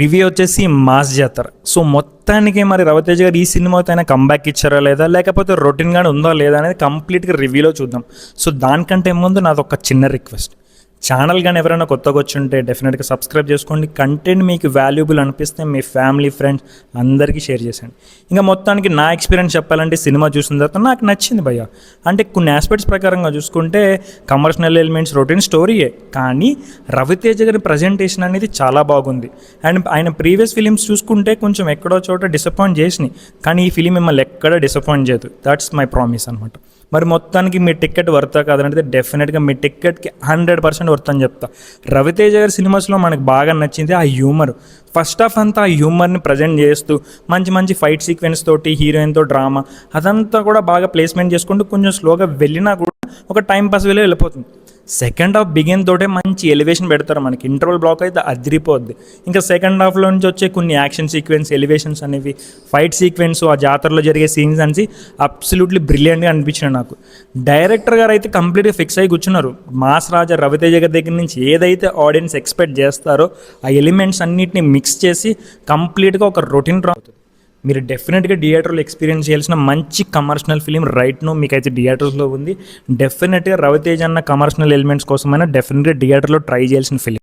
Review వచ్చేసి mass జాతర. So మొత్తానికి మరి రవితేజ గారు ఈ సినిమాతో అయినా కంబ్యాక్ ఇచ్చారా లేదా, లేకపోతే రొటీన్గానే ఉందా లేదా అనేది కంప్లీట్గా రివ్యూలో చూద్దాం. సో దానికంటే ముందు నాది ఒక చిన్న రిక్వెస్ట్, ఛానల్ కానీ ఎవరైనా కొత్తగా వచ్చి ఉంటే డెఫినెట్గా సబ్స్క్రైబ్ చేసుకోండి. కంటెంట్ మీకు వాల్యుబుల్ అనిపిస్తే మీ ఫ్యామిలీ ఫ్రెండ్స్ అందరికీ షేర్ చేసేయండి. ఇంకా మొత్తానికి నా ఎక్స్పీరియన్స్ చెప్పాలంటే సినిమా చూసిన తర్వాత నాకు నచ్చింది భయ్య. అంటే కొన్ని ఆస్పెక్ట్స్ ప్రకారంగా చూసుకుంటే కమర్షియల్ ఎలిమెంట్స్, రొటీన్ స్టోరీయే, కానీ రవితేజ గారి ప్రజెంటేషన్ అనేది చాలా బాగుంది. అండ్ ఆయన ప్రీవియస్ ఫిలిమ్స్ చూసుకుంటే కొంచెం ఎక్కడో చోట డిసప్పాయింట్ చేసినాయి, కానీ ఈ ఫిలిం మిమ్మల్ని ఎక్కడ డిసప్పాయింట్ చేయదు. దట్స్ మై ప్రామిస్ అనమాట. మరి మొత్తానికి మీ టికెట్ వర్తా కాదంటే డెఫినెట్గా మీ టికెట్కి 100% వర్త్ అని చెప్తా. రవితేజ గారి సినిమాస్లో మనకు బాగా నచ్చింది ఆ హ్యూమర్. ఫస్ట్ హాఫ్ అంతా ఆ హ్యూమర్ని ప్రజెంట్ చేస్తూ మంచి మంచి ఫైట్ సీక్వెన్స్ తోటి, హీరోయిన్తో డ్రామా అదంతా కూడా బాగా ప్లేస్మెంట్ చేసుకుంటూ కొంచెం స్లోగా వెళ్ళినా కూడా ఒక టైం పాస్ వెళ్ళిపోతుంది. సెకండ్ హాఫ్ బిగిన్ తోటే మంచి ఎలివేషన్ పెడతారు మనకి. ఇంటర్వల్ బ్లాక్ అయితే అదిరిపోద్ది. ఇంకా సెకండ్ హాఫ్లో నుంచి వచ్చే కొన్ని యాక్షన్ సీక్వెన్స్, ఎలివేషన్స్ అనేవి, ఫైట్ సీక్వెన్స్, ఆ జాతరలో జరిగే సీన్స్ అనేసి అబ్సల్యూట్లీ బ్రిలియంట్గా అనిపించినాయి నాకు. డైరెక్టర్ గారు అయితే కంప్లీట్గా ఫిక్స్ అయ్యి కూర్చున్నారు. మాస్ రాజా రవితేజ గారి దగ్గర నుంచి ఏదైతే ఆడియన్స్ ఎక్స్పెక్ట్ చేస్తారో ఆ ఎలిమెంట్స్ అన్నిటిని మిక్స్ చేసి కంప్లీట్గా ఒక రొటీన్ అవుతుంది. మీరు డెఫినెట్గా థియేటర్లో ఎక్స్పీరియన్స్ చేయాల్సిన మంచి కమర్షియల్ ఫిలిం రైట్ నో మీకైతే థియేటర్స్లో ఉంది. డెఫినెట్గా రవితేజ అన్న కమర్షియల్ ఎలిమెంట్స్ కోసమైనా డెఫినెట్గా థియేటర్లో ట్రై చేయాల్సిన ఫిలిం.